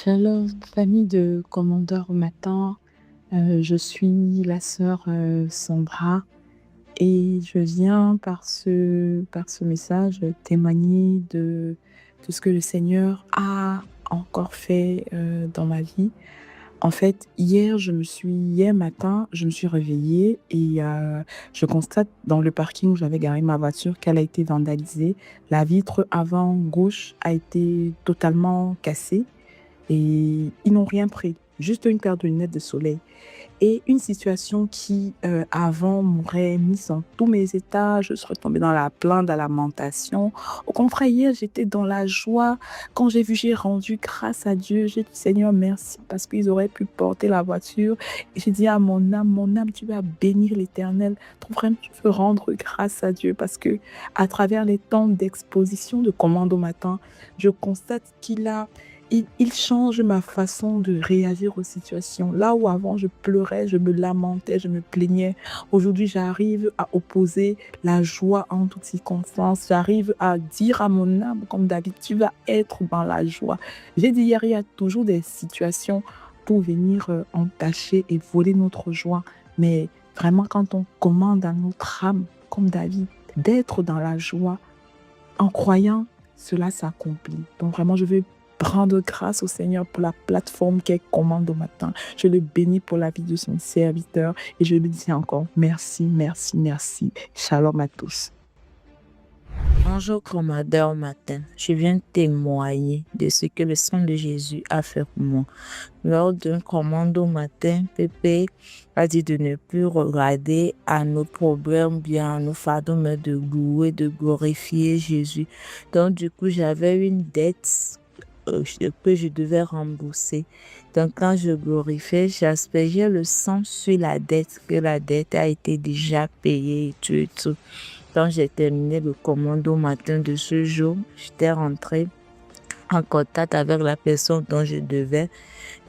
Shalom, famille de commandeurs au matin. Je suis la sœur Sandra et je viens par ce message message témoigner de tout ce que le Seigneur a encore fait dans ma vie. En fait, hier matin, je me suis réveillée et je constate dans le parking où j'avais garé ma voiture qu'elle a été vandalisée. La vitre avant gauche a été totalement cassée et ils n'ont rien pris, juste une paire de lunettes de soleil. Et une situation qui, avant, m'aurait mise dans tous mes états, je serais tombée dans la plainte, dans la lamentation. Au contraire, hier, j'étais dans la joie. Quand j'ai rendu grâce à Dieu. J'ai dit: «Seigneur, merci», parce qu'ils auraient pu porter la voiture. Et j'ai dit à mon âme, tu vas bénir l'Éternel. Donc vraiment, je veux rendre grâce à Dieu parce que à travers les temps d'exposition de Commande au matin, je constate il change ma façon de réagir aux situations. Là où avant je pleurais, je me lamentais, je me plaignais, aujourd'hui j'arrive à opposer la joie en toutes circonstances. J'arrive à dire à mon âme, comme David, tu vas être dans la joie. J'ai dit hier, il y a toujours des situations pour venir entacher et voler notre joie. Mais vraiment, quand on commande à notre âme, comme David, d'être dans la joie, en croyant, cela s'accomplit. Donc vraiment, je veux rendre grâce au Seigneur pour la plateforme qu'elle commande au matin. Je le bénis pour la vie de son serviteur et je lui dis encore merci, merci, merci. Shalom à tous. Bonjour, commandeur matin. Je viens témoigner de ce que le sang de Jésus a fait pour moi. Lors d'un commando matin, Pépé a dit de ne plus regarder à nos problèmes, bien à nos fardeaux, mais de louer, de glorifier Jésus. Donc, du coup, j'avais une dette que je devais rembourser. Donc, quand je glorifiais, j'aspergeais le sang sur la dette, que la dette a été déjà payée et tout et tout. Quand j'ai terminé le commando matin de ce jour, j'étais rentrée en contact avec la personne dont je devais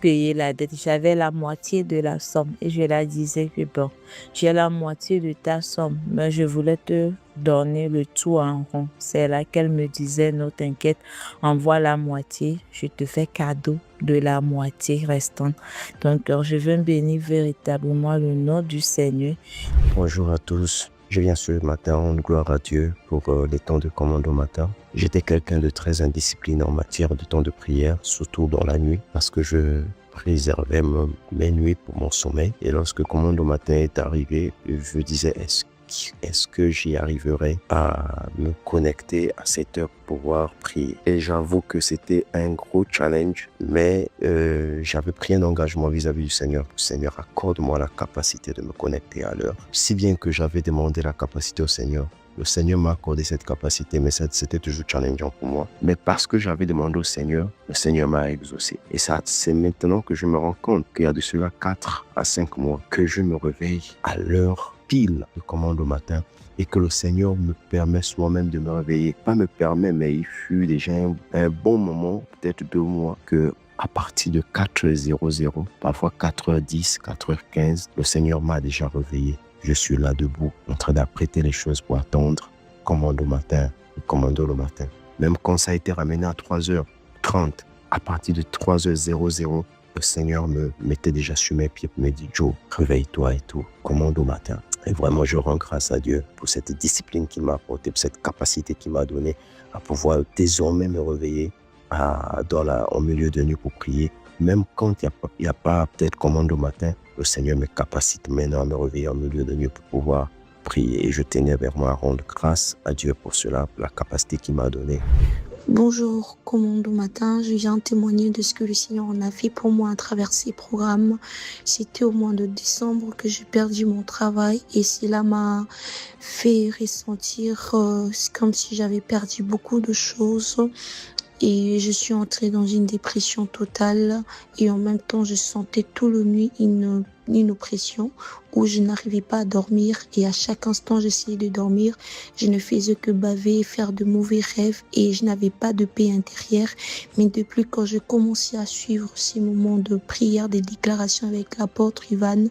payer la dette. J'avais la moitié de la somme et je la disais que bon, j'ai la moitié de ta somme, mais je voulais te donner le tout en rond. C'est là qu'elle me disait: non, t'inquiète, envoie la moitié, je te fais cadeau de la moitié restante. Donc, je veux bénir véritablement le nom du Seigneur. Bonjour à tous. Je viens ce matin rendre gloire à Dieu pour les temps de commande au matin. J'étais quelqu'un de très indiscipliné en matière de temps de prière, surtout dans la nuit, parce que je préservais mes nuits pour mon sommeil. Et lorsque commande au matin est arrivé, je disais, est-ce que j'y arriverai à me connecter à cette heure pour pouvoir prier? Et j'avoue que c'était un gros challenge, mais j'avais pris un engagement vis-à-vis du Seigneur. Seigneur, accorde-moi la capacité de me connecter à l'heure. Si bien que j'avais demandé la capacité au Seigneur, le Seigneur m'a accordé cette capacité, mais c'était toujours challengeant pour moi. Mais parce que j'avais demandé au Seigneur, le Seigneur m'a exaucé. Et ça, c'est maintenant que je me rends compte qu'il y a de cela 4 à 5 mois que je me réveille à l'heure pile de commande au matin et que le Seigneur me permet soi-même de me réveiller. Pas me permet, mais il fut déjà un bon moment, peut-être 2 mois, que à partir de 4h00, parfois 4h10, 4h15, le Seigneur m'a déjà réveillé. Je suis là debout, en train d'apprêter les choses pour attendre commande au matin, commando le matin. Même quand ça a été ramené à 3h30, à partir de 3h00, le Seigneur me mettait déjà sur mes pieds pour me dire: Joe, réveille-toi et tout, commande au matin. Et vraiment, je rends grâce à Dieu pour cette discipline qu'il m'a apportée, pour cette capacité qu'il m'a donnée à pouvoir désormais me réveiller au milieu de nuit pour prier. Même quand il n'y a pas peut-être commande au matin, le Seigneur me capacite maintenant à me réveiller au milieu de nuit pour pouvoir prier. Et je tenais vraiment à rendre grâce à Dieu pour cela, pour la capacité qu'il m'a donnée. Bonjour, commando matin, je viens témoigner de ce que le Seigneur en a fait pour moi à travers ces programmes. C'était au mois de décembre que j'ai perdu mon travail et cela m'a fait ressentir comme si j'avais perdu beaucoup de choses. Et je suis entrée dans une dépression totale et en même temps je sentais toute la nuit une une oppression où je n'arrivais pas à dormir et à chaque instant j'essayais de dormir. Je ne faisais que baver, faire de mauvais rêves et je n'avais pas de paix intérieure. Mais depuis quand je commençais à suivre ces moments de prière, des déclarations avec l'apôtre Ivan,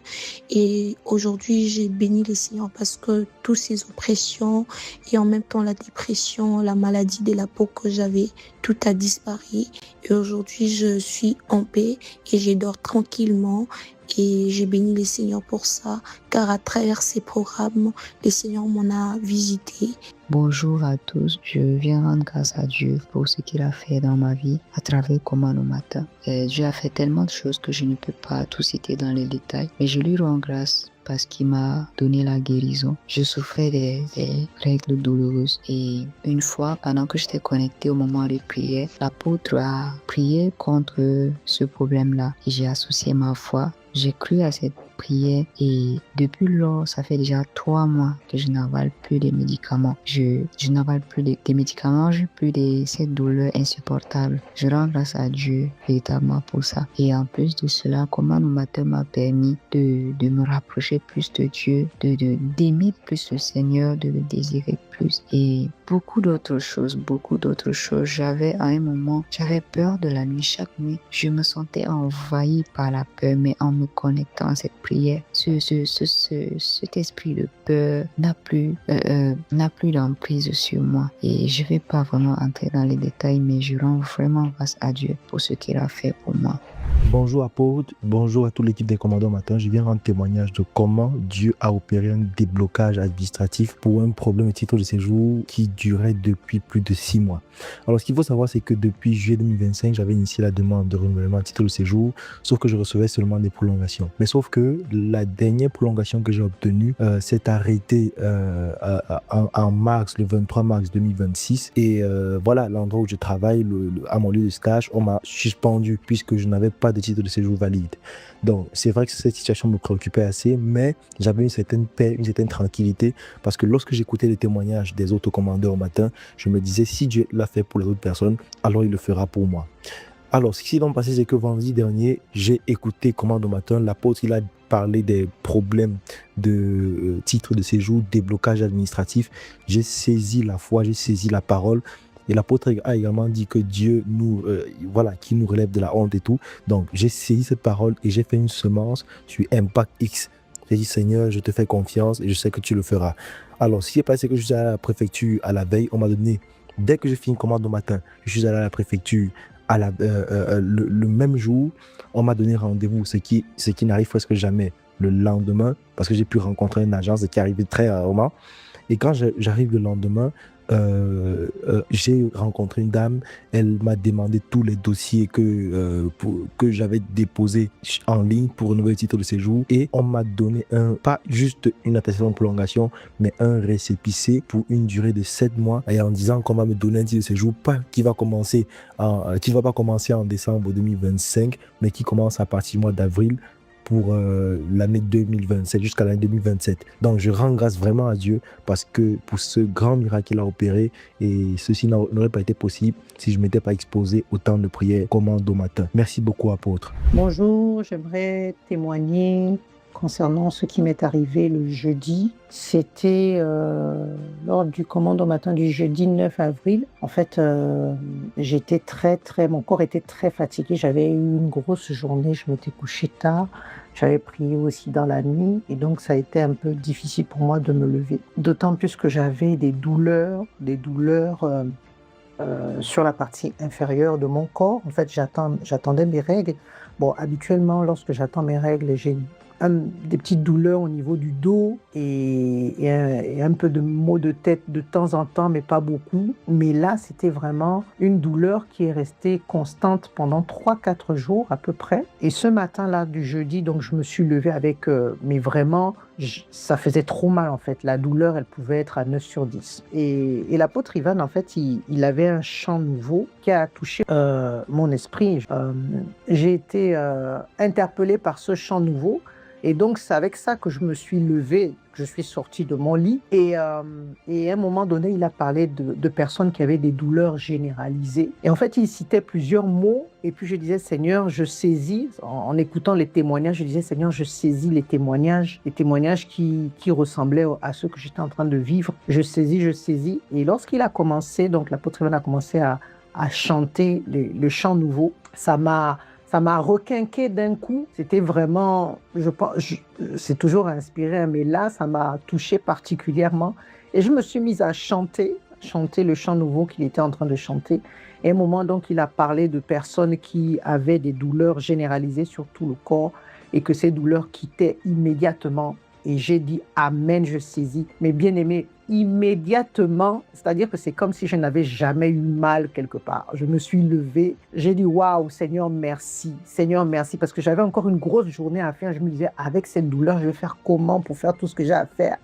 et aujourd'hui j'ai béni le Seigneur parce que toutes ces oppressions et en même temps la dépression, la maladie de la peau que j'avais, tout a disparu. Et aujourd'hui je suis en paix et je dors tranquillement. Et j'ai béni le Seigneur pour ça, car à travers ces programmes, le Seigneur m'en a visité. Bonjour à tous, je viens rendre grâce à Dieu pour ce qu'il a fait dans ma vie à travers Commande au matin. Dieu a fait tellement de choses que je ne peux pas tout citer dans les détails, mais je lui rends grâce parce qu'il m'a donné la guérison. Je souffrais des règles douloureuses et une fois, pendant que j'étais connectée au moment de prière, l'apôtre a prié contre ce problème-là et j'ai associé ma foi. J'ai cru à cette prière et depuis lors, ça fait déjà 3 mois que je n'avale plus de médicaments. Je n'avale plus des médicaments, je n'ai plus de cette douleur insupportable. Je rends grâce à Dieu véritablement pour ça. Et en plus de cela, Commande au matin m'a permis de me rapprocher plus de Dieu, d'aimer plus le Seigneur, de le désirer plus et beaucoup d'autres choses. J'avais à un moment, j'avais peur de la nuit. Chaque nuit, je me sentais envahi par la peur, mais en me connectant à cette prière, cet esprit de peur n'a plus d'emprise sur moi. Et je vais pas vraiment entrer dans les détails, mais je rends vraiment grâce à Dieu pour ce qu'il a fait pour moi. Bonjour apôtre, bonjour à toute l'équipe des Commandos Matin. Je viens rendre témoignage de comment Dieu a opéré un déblocage administratif pour un problème de titre de séjour qui durait depuis plus de 6 mois. Alors ce qu'il faut savoir, c'est que depuis juillet 2025, j'avais initié la demande de renouvellement de titre de séjour, sauf que je recevais seulement des prolongations. Mais sauf que la dernière prolongation que j'ai obtenue s'est arrêtée en mars, le 23 mars 2026. Et voilà, l'endroit où je travaille, à mon lieu de stage, on m'a suspendu puisque je n'avais pas de titre de séjour valide. Donc, c'est vrai que cette situation me préoccupait assez, mais j'avais une certaine paix, une certaine tranquillité, parce que lorsque j'écoutais les témoignages des autres commandeurs au matin, je me disais, si Dieu l'a fait pour les autres personnes, alors il le fera pour moi. Alors, ce qui s'est donc passé, c'est que vendredi dernier, j'ai écouté Commande au matin, l'apôtre, il a parlé des problèmes de titre de séjour, déblocage administratif. J'ai saisi la foi, j'ai saisi la parole. Et l'apôtre a également dit que Dieu qui nous relève de la honte et tout. Donc, j'ai saisi cette parole et j'ai fait une semence sur Impact X. J'ai dit, Seigneur, je te fais confiance et je sais que tu le feras. Alors, ce qui est passé, c'est que je suis allé à la préfecture à la veille. On m'a donné, dès que j'ai fini Commande au matin, je suis allé à la préfecture le même jour. On m'a donné rendez-vous, ce qui n'arrive presque jamais le lendemain, parce que j'ai pu rencontrer une agence qui arrivait très rarement. Et quand j'arrive le lendemain, j'ai rencontré une dame, elle m'a demandé tous les dossiers que j'avais déposés en ligne pour renouveler le titre de séjour et on m'a donné pas juste une attestation de prolongation, mais un récépissé pour une durée de 7 mois et en disant qu'on va me donner un titre de séjour qui va pas commencer en décembre 2025, mais qui commence à partir du mois d'avril pour l'année 2027 jusqu'à l'année 2027. Donc je rends grâce vraiment à Dieu parce que pour ce grand miracle qu'il a opéré et ceci n'aurait pas été possible si je ne m'étais pas exposé au temps de prière Commande au matin. Merci beaucoup apôtre. Bonjour, j'aimerais témoigner concernant ce qui m'est arrivé le jeudi. C'était lors du Commande au matin du jeudi 9 avril. En fait, j'étais mon corps était très fatigué. J'avais eu une grosse journée, je m'étais couché tard. J'avais prié aussi dans la nuit et donc ça a été un peu difficile pour moi de me lever. D'autant plus que j'avais des douleurs sur la partie inférieure de mon corps. En fait, j'attendais mes règles. Bon, habituellement, lorsque j'attends mes règles, j'ai des petites douleurs au niveau du dos et un peu de maux de tête de temps en temps, mais pas beaucoup. Mais là, c'était vraiment une douleur qui est restée constante pendant 3-4 jours à peu près. Et ce matin-là du jeudi, donc je me suis levée avec... mais vraiment, ça faisait trop mal en fait. La douleur, elle pouvait être à 9 sur 10. Et l'apôtre Ivan, en fait, il avait un chant nouveau qui a touché mon esprit. J'ai été interpellée par ce chant nouveau. Et donc, c'est avec ça que je me suis levée, je suis sortie de mon lit. Et à un moment donné, il a parlé de personnes qui avaient des douleurs généralisées. Et en fait, il citait plusieurs mots. Et puis, je disais, Seigneur, je saisis, en écoutant les témoignages, je disais, Seigneur, je saisis les témoignages qui ressemblaient à ceux que j'étais en train de vivre. Je saisis, je saisis. Et lorsqu'il a commencé, donc l'apôtre Evan a commencé à chanter le chant nouveau, ça m'a requinqué d'un coup. C'était vraiment, je pense, c'est toujours inspiré, mais là, ça m'a touché particulièrement. Et je me suis mise à chanter le chant nouveau qu'il était en train de chanter. Et à un moment, donc, il a parlé de personnes qui avaient des douleurs généralisées sur tout le corps et que ces douleurs quittaient immédiatement. Et j'ai dit « Amen, je saisis ». Mais bien aimé, immédiatement, c'est-à-dire que c'est comme si je n'avais jamais eu mal quelque part. Je me suis levée, j'ai dit « Waouh, Seigneur, merci. Seigneur, merci ». Parce que j'avais encore une grosse journée à faire. Je me disais « Avec cette douleur, je vais faire comment pour faire tout ce que j'ai à faire ?»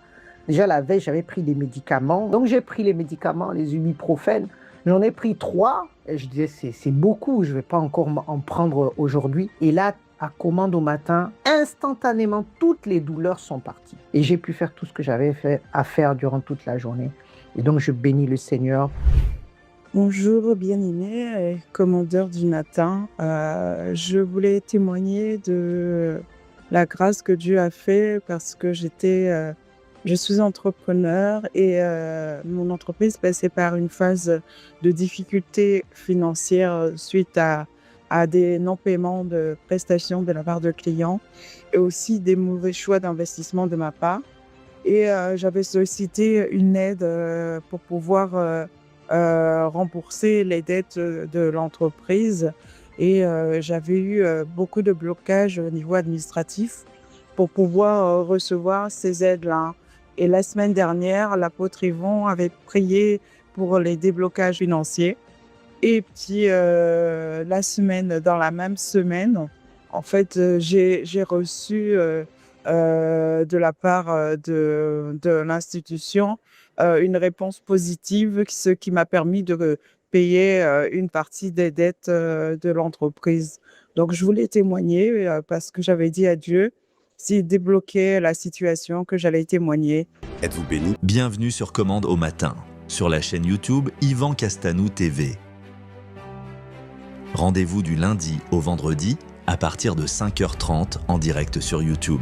Déjà la veille, j'avais pris des médicaments. Donc j'ai pris les médicaments, les ibuprofènes. J'en ai pris 3. Et je disais « C'est beaucoup, je ne vais pas encore en prendre aujourd'hui ». Et là, à commande au matin, instantanément, toutes les douleurs sont parties. Et j'ai pu faire tout ce que j'avais à faire durant toute la journée. Et donc, je bénis le Seigneur. Bonjour, bien-aimé, commandeur du matin. Je voulais témoigner de la grâce que Dieu a fait parce que je suis entrepreneur et mon entreprise passait par une phase de difficulté financière suite à des non-paiements de prestations de la part de clients et aussi des mauvais choix d'investissement de ma part. Et j'avais sollicité une aide pour pouvoir rembourser les dettes de l'entreprise. Et j'avais eu beaucoup de blocages au niveau administratif pour pouvoir recevoir ces aides-là. Et la semaine dernière, l'apôtre Yvon avait prié pour les déblocages financiers. Et puis, dans la même semaine, en fait, j'ai reçu de la part de l'institution une réponse positive, ce qui m'a permis de payer une partie des dettes de l'entreprise. Donc, je voulais témoigner parce que j'avais dit à Dieu, s'il débloquait la situation, que j'allais témoigner. Êtes-vous béni? Bienvenue sur Commande au matin, sur la chaîne YouTube Yvan Castanou TV. Rendez-vous du lundi au vendredi à partir de 5h30 en direct sur YouTube.